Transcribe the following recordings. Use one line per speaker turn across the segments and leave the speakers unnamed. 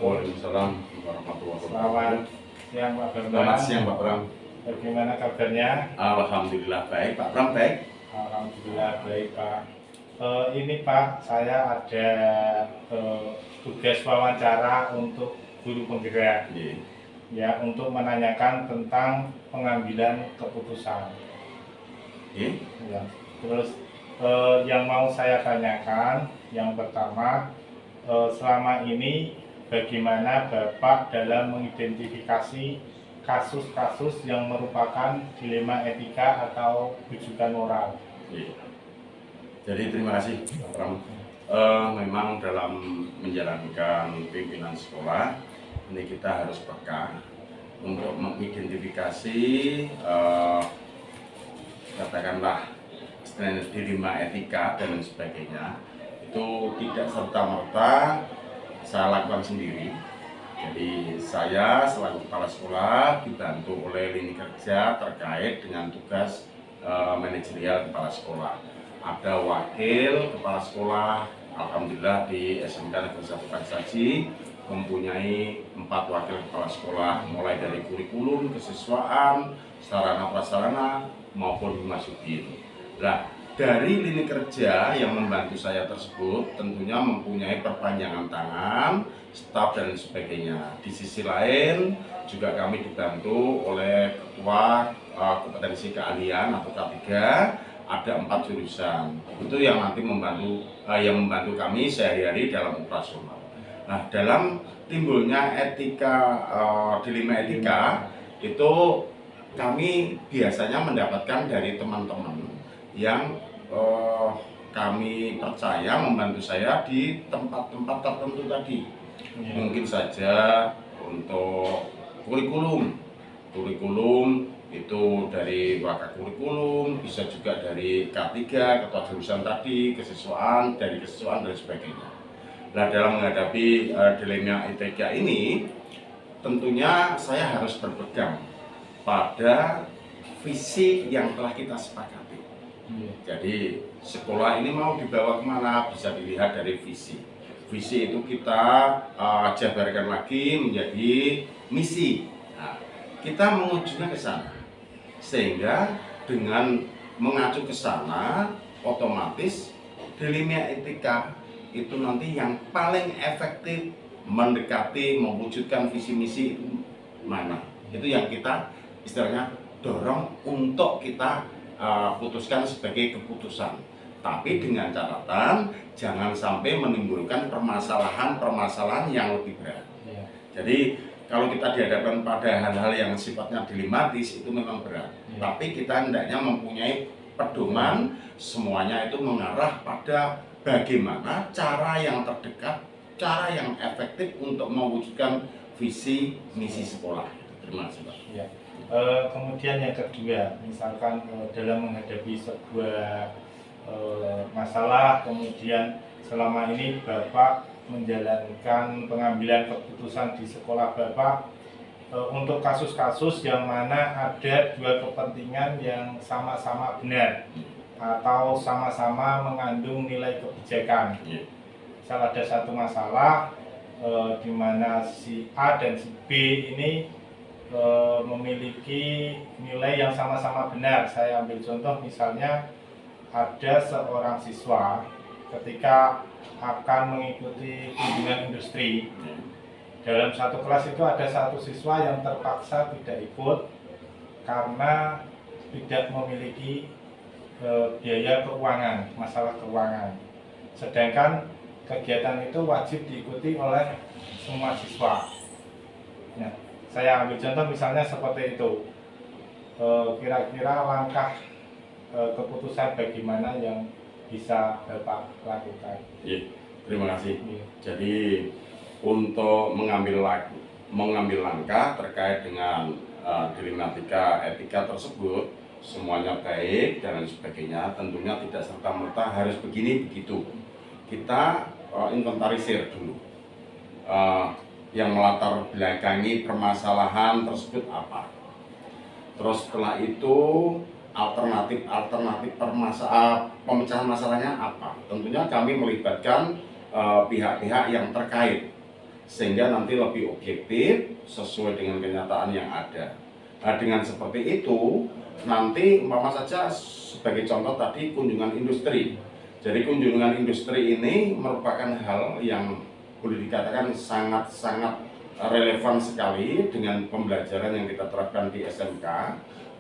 Waalaikumsalam warahmatullahi
Selamat
wabarakatuh.
siang Pak Bambang.
Selamat siang Pak Pram.
Bagaimana kabarnya?
Alhamdulillah baik Pak Pram, baik.
Alhamdulillah baik Pak. Ini Pak, saya ada tugas wawancara untuk guru penggerak,
Iya.
ya, untuk menanyakan tentang pengambilan keputusan.
Iya.
Ya. Terus yang mau saya tanyakan, yang pertama, selama ini bagaimana Bapak dalam mengidentifikasi kasus-kasus yang merupakan dilema etika atau rujukan moral?
Iya. Jadi terima kasih Pak Pram. Memang dalam menjalankan pimpinan sekolah ini kita harus peka untuk mengidentifikasi katakanlah dilema etika dan sebagainya. Itu tidak serta-merta saya lakukan sendiri. Jadi saya selaku kepala sekolah dibantu oleh lini kerja terkait dengan tugas manajerial kepala sekolah. Ada wakil kepala sekolah, alhamdulillah di SMK Negeri 1 Pancasila mempunyai 4 wakil kepala sekolah, mulai dari kurikulum, kesiswaan, sarana prasarana maupun Humasudin. Nah, dari lini kerja yang membantu saya tersebut tentunya mempunyai perpanjangan tangan, staf dan sebagainya. Di sisi lain juga kami dibantu oleh ketua kompetensi keahlian atau K3, ada 4 jurusan. Itu yang nanti membantu kami sehari-hari dalam operasional. Nah, dalam timbulnya dilema etika itu kami biasanya mendapatkan dari teman-teman yang kami percaya membantu saya di tempat-tempat tertentu tadi.
Ya.
Mungkin saja untuk kurikulum itu dari wakil kurikulum, bisa juga dari K3, ketua jurusan tadi, kesiswaan, dari kesiswaan dan sebagainya. Nah, dalam menghadapi dilema etika ini tentunya saya harus berpegang pada visi yang telah kita sepakati. Jadi sekolah ini mau dibawa kemana bisa dilihat dari visi. Visi itu kita jabarkan lagi menjadi misi. Nah, kita mengujungnya ke sana, sehingga dengan mengacu ke sana otomatis dilema etika itu nanti yang paling efektif mendekati mewujudkan visi misi itu mana. Itu yang kita istilahnya dorong untuk kita putuskan sebagai keputusan, tapi dengan catatan jangan sampai menimbulkan permasalahan yang lebih berat.
Ya.
Jadi kalau kita dihadapkan pada hal-hal yang sifatnya dilematis itu memang berat, tapi kita hendaknya mempunyai pedoman, semuanya itu mengarah pada bagaimana cara yang terdekat, cara yang efektif untuk mewujudkan visi misi sekolah. Terima kasih Pak.
Ya. Kemudian yang kedua, misalkan dalam menghadapi sebuah masalah, kemudian selama ini Bapak menjalankan pengambilan keputusan di sekolah Bapak untuk kasus-kasus yang mana ada dua kepentingan yang sama-sama benar atau sama-sama mengandung nilai kebijakan. Misal ada satu masalah di mana si A dan si B ini memiliki nilai yang sama-sama benar. Saya ambil contoh, misalnya ada seorang siswa ketika akan mengikuti kunjungan industri. Dalam satu kelas itu ada satu siswa yang terpaksa tidak ikut karena tidak memiliki biaya keuangan, masalah keuangan. Sedangkan kegiatan itu wajib diikuti oleh semua siswa. Nah, saya ambil contoh misalnya seperti itu. Kira-kira langkah keputusan bagaimana yang bisa Bapak lakukan?
Iya, terima kasih.
Iya.
Jadi untuk mengambil langkah terkait dengan dilematika etika tersebut, semuanya baik dan sebagainya, tentunya tidak serta-merta harus begini begitu. Kita inventarisir dulu yang melatar belakangi permasalahan tersebut apa. Terus setelah itu alternatif pemecahan masalahnya apa. Tentunya kami melibatkan pihak-pihak yang terkait sehingga nanti lebih objektif sesuai dengan kenyataan yang ada. Nah, dengan seperti itu nanti umpama saja sebagai contoh tadi kunjungan industri. Jadi kunjungan industri ini merupakan hal yang boleh dikatakan sangat-sangat relevan sekali dengan pembelajaran yang kita terapkan di SMK.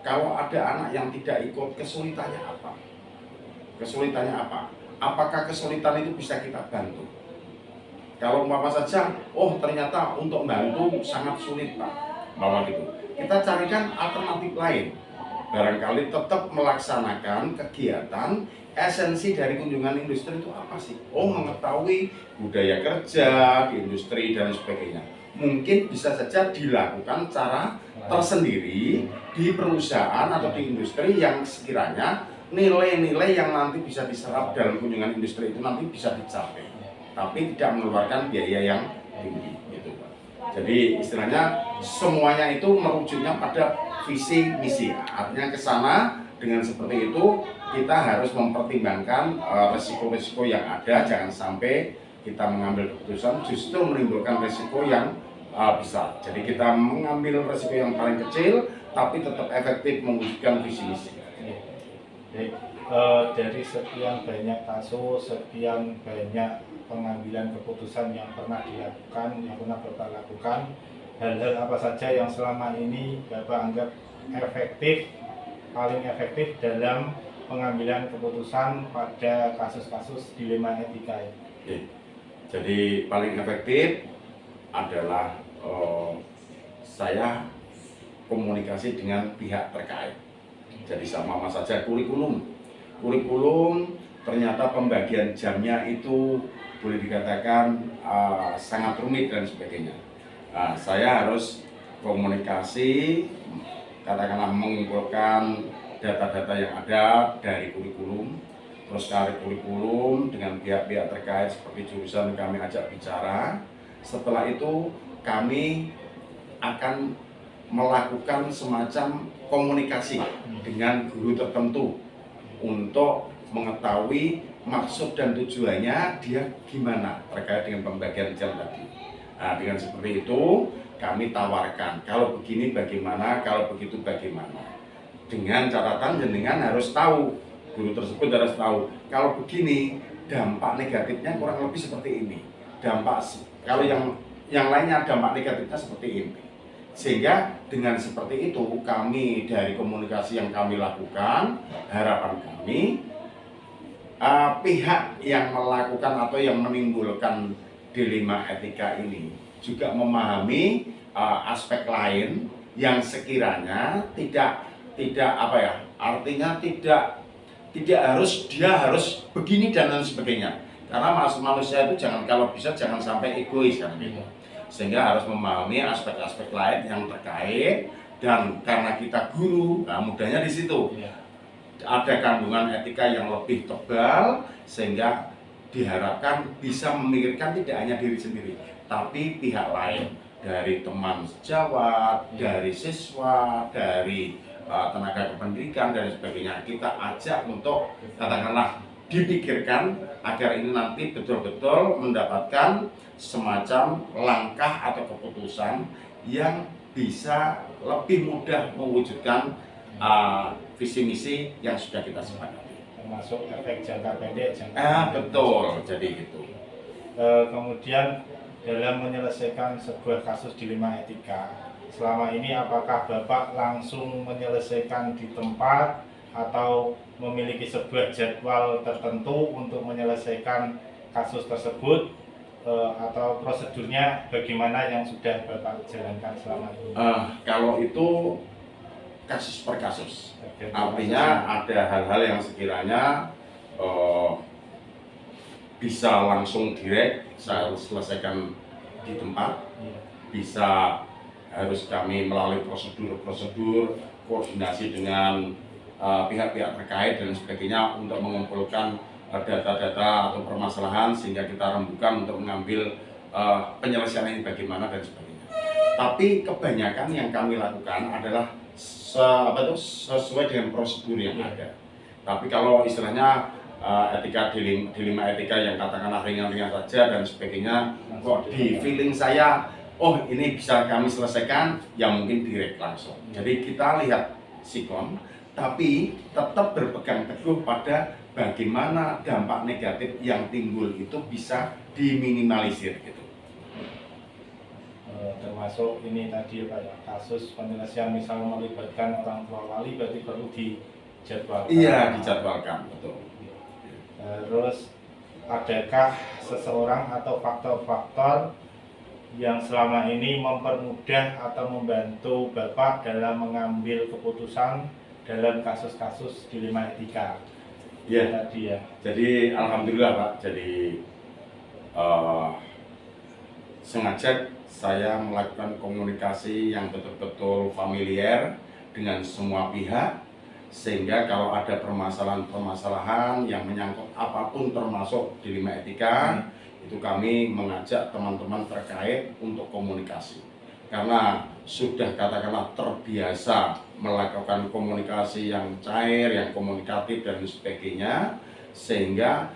Kalau ada anak yang tidak ikut, kesulitannya apa? Kesulitannya apa? Apakah kesulitan itu bisa kita bantu? Kalau umpama saja, oh ternyata untuk bantu sangat sulit Pak, bahwa gitu. Kita carikan alternatif lain. Barangkali tetap melaksanakan kegiatan esensi dari kunjungan industri itu apa sih? Oh, mengetahui budaya kerja di industri dan sebagainya. Mungkin bisa saja dilakukan cara tersendiri di perusahaan atau di industri yang sekiranya nilai-nilai yang nanti bisa diserap dalam kunjungan industri itu nanti bisa dicapai, tapi tidak mengeluarkan biaya yang tinggi gitu Pak. Jadi istilahnya semuanya itu merujuknya pada visi misi. Artinya ke sana dengan seperti itu kita harus mempertimbangkan resiko-resiko yang ada, jangan sampai kita mengambil keputusan justru menimbulkan resiko yang besar. Jadi kita mengambil resiko yang paling kecil tapi tetap efektif mewujudkan visi misi.
Baik, dari sekian banyak kasus, sekian banyak pengambilan keputusan yang pernah dilakukan, yang pernah Bapak lakukan, hal-hal apa saja yang selama ini Bapak anggap efektif, paling efektif dalam pengambilan keputusan pada kasus-kasus dilema etika?
Oke. Jadi paling efektif adalah saya komunikasi dengan pihak terkait. Jadi sama saja kurikulum ternyata pembagian jamnya itu boleh dikatakan sangat rumit dan sebagainya. Saya harus komunikasi, katakanlah mengumpulkan data-data yang ada dari kurikulum, terus cari kurikulum dengan pihak-pihak terkait seperti jurusan kami ajak bicara. Setelah itu kami akan melakukan semacam komunikasi dengan guru tertentu untuk mengetahui maksud dan tujuannya dia gimana terkait dengan pembagian jam tadi. Nah, dengan seperti itu kami tawarkan kalau begini bagaimana, kalau begitu bagaimana. Dengan catatan jenengan harus tahu, guru tersebut harus tahu kalau begini dampak negatifnya kurang lebih seperti ini. Dampak kalau yang lainnya dampak negatifnya seperti ini. Sehingga dengan seperti itu kami dari komunikasi yang kami lakukan, harapan kami pihak yang melakukan atau yang menimbulkan dilema etika ini juga memahami aspek lain yang sekiranya tidak apa ya, artinya tidak harus dia harus begini dan lain sebagainya. Karena manusia itu kalau bisa jangan sampai egois kan gitu. Sehingga harus memahami aspek-aspek lain yang terkait, dan karena kita guru, nah mudahnya di situ ada kandungan etika yang lebih tebal sehingga diharapkan bisa memikirkan tidak hanya diri sendiri tapi pihak lain, dari teman sejawat, dari siswa, dari tenaga kependidikan dan sebagainya. Kita ajak untuk katakanlah dipikirkan agar ini nanti betul-betul mendapatkan semacam langkah atau keputusan yang bisa lebih mudah mewujudkan visi misi yang sudah kita sepakati.
Termasuk efek jangka pendek,
betul, jadi gitu.
Kemudian dalam menyelesaikan sebuah kasus dilema etika, selama ini apakah Bapak langsung menyelesaikan di tempat atau memiliki sebuah jadwal tertentu untuk menyelesaikan kasus tersebut, atau prosedurnya bagaimana yang sudah Bapak jalankan selama ini?
Kalau itu kasus per kasus, artinya ada hal-hal yang sekiranya bisa langsung direct saya harus selesaikan di tempat, bisa harus kami melalui prosedur koordinasi dengan pihak-pihak terkait dan sebagainya untuk mengumpulkan data-data atau permasalahan sehingga kita rembukan untuk mengambil penyelesaian ini bagaimana dan sebagainya. Tapi kebanyakan yang kami lakukan adalah sesuai dengan prosedur yang ada. Tapi kalau istilahnya etika di 5 etika yang katakanlah ringan-ringan saja dan sebagainya, kok di feeling saya, oh ini bisa kami selesaikan, ya mungkin direct langsung. Jadi kita lihat sikon, tapi tetap berpegang teguh pada bagaimana dampak negatif yang timbul itu bisa diminimalisir gitu.
Termasuk ini tadi Pak ya, kasus penyelesaian misal melibatkan orang tua wali berarti perlu dijadwalkan.
Iya, dijadwalkan, betul.
Terus adakah seseorang atau faktor-faktor yang selama ini mempermudah atau membantu Bapak dalam mengambil keputusan dalam kasus-kasus di 5 etika?
Ya,
tadi ya.
jadi alhamdulillah Pak, jadi sengaja saya melakukan komunikasi yang betul-betul familiar dengan semua pihak, sehingga kalau ada permasalahan-permasalahan yang menyangkut apapun termasuk di 5 etika, itu kami mengajak teman-teman terkait untuk komunikasi. Karena sudah katakanlah terbiasa melakukan komunikasi yang cair, yang komunikatif dan sebagainya, sehingga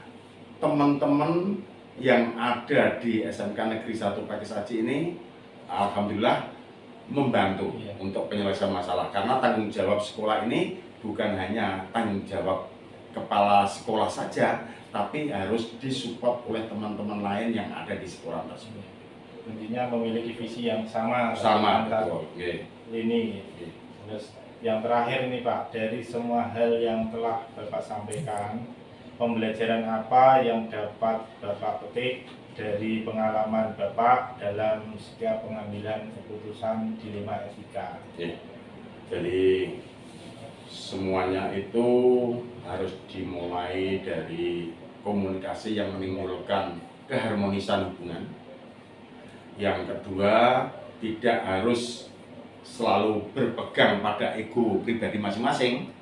teman-teman yang ada di SMK Negeri 1 Pakis Aji ini alhamdulillah membantu untuk penyelesaian masalah, karena tanggung jawab sekolah ini bukan hanya tanggung jawab kepala sekolah saja, tapi harus disupport oleh teman-teman lain yang ada di sekolah tersebut.
Intinya memiliki visi yang sama
Antar
ini. Terus yang terakhir ini Pak, dari semua hal yang telah Bapak sampaikan, pembelajaran apa yang dapat Bapak petik dari pengalaman Bapak dalam setiap pengambilan keputusan di 5 etika?
Jadi semuanya itu harus dimulai dari komunikasi yang menimbulkan keharmonisan hubungan. Yang kedua, tidak harus selalu berpegang pada ego pribadi masing-masing,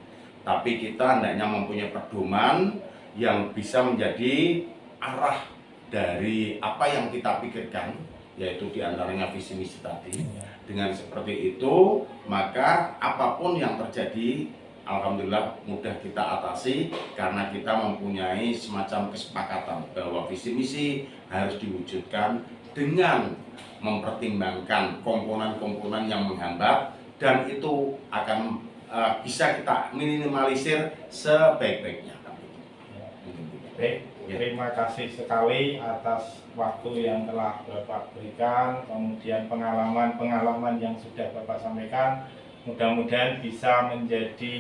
tapi kita hendaknya mempunyai pedoman yang bisa menjadi arah dari apa yang kita pikirkan, yaitu diantaranya visi misi tadi. Dengan seperti itu, maka apapun yang terjadi, alhamdulillah mudah kita atasi, karena kita mempunyai semacam kesepakatan bahwa visi misi harus diwujudkan dengan mempertimbangkan komponen-komponen yang menghambat, dan itu akan bisa kita minimalisir sebaik-baiknya.
Baik, terima kasih sekali atas waktu yang telah Bapak berikan, kemudian pengalaman yang sudah Bapak sampaikan. Mudah-mudahan bisa menjadi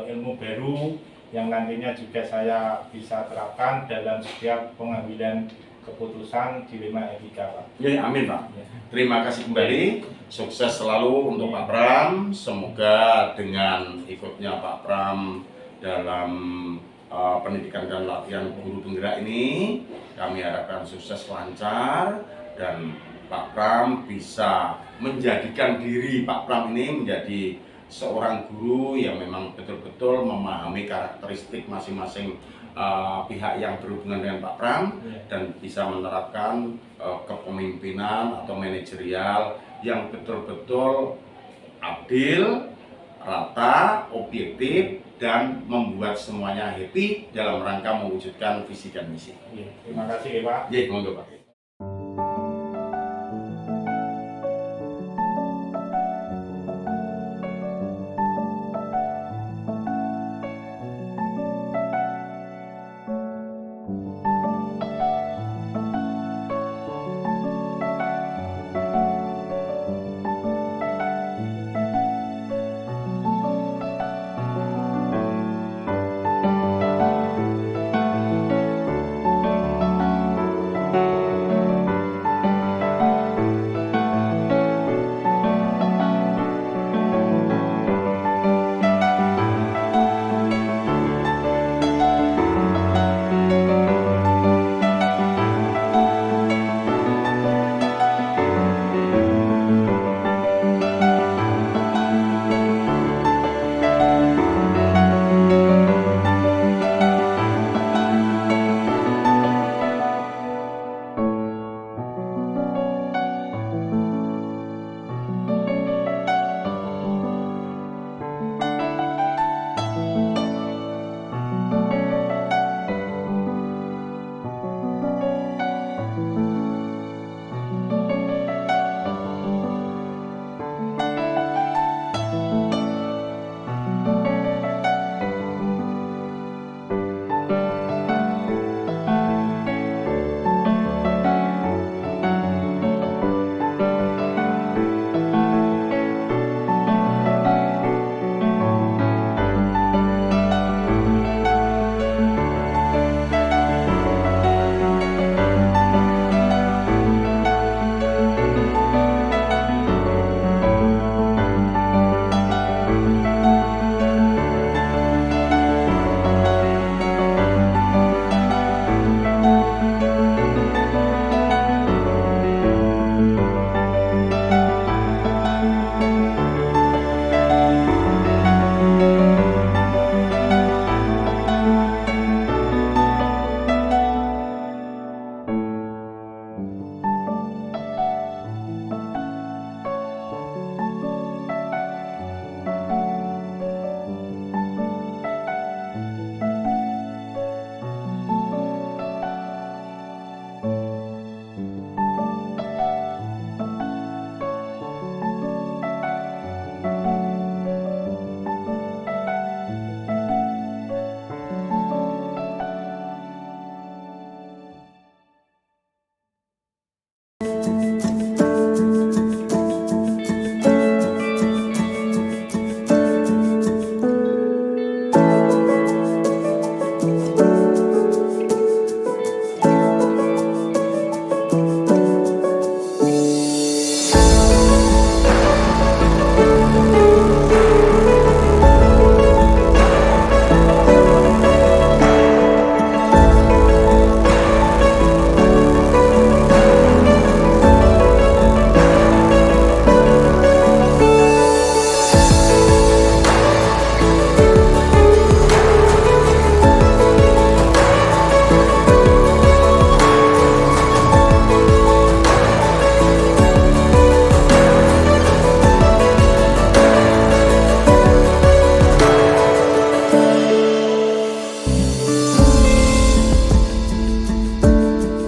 ilmu baru yang nantinya juga saya bisa terapkan dalam setiap pengambilan keputusan di 5 etika, Pak.
Ya, amin Pak. Terima kasih kembali. Sukses selalu untuk Pak Pram. Semoga dengan ikutnya Pak Pram dalam pendidikan dan latihan guru penggerak ini, kami harapkan sukses lancar dan Pak Pram bisa menjadikan diri Pak Pram ini menjadi seorang guru yang memang betul-betul memahami karakteristik masing-masing pihak yang berhubungan dengan Pak Pram, dan bisa menerapkan kepemimpinan atau manajerial yang betul-betul adil, rata, objektif, dan membuat semuanya happy dalam rangka mewujudkan visi dan misi.
Terima kasih Pak.
Monggo Pak.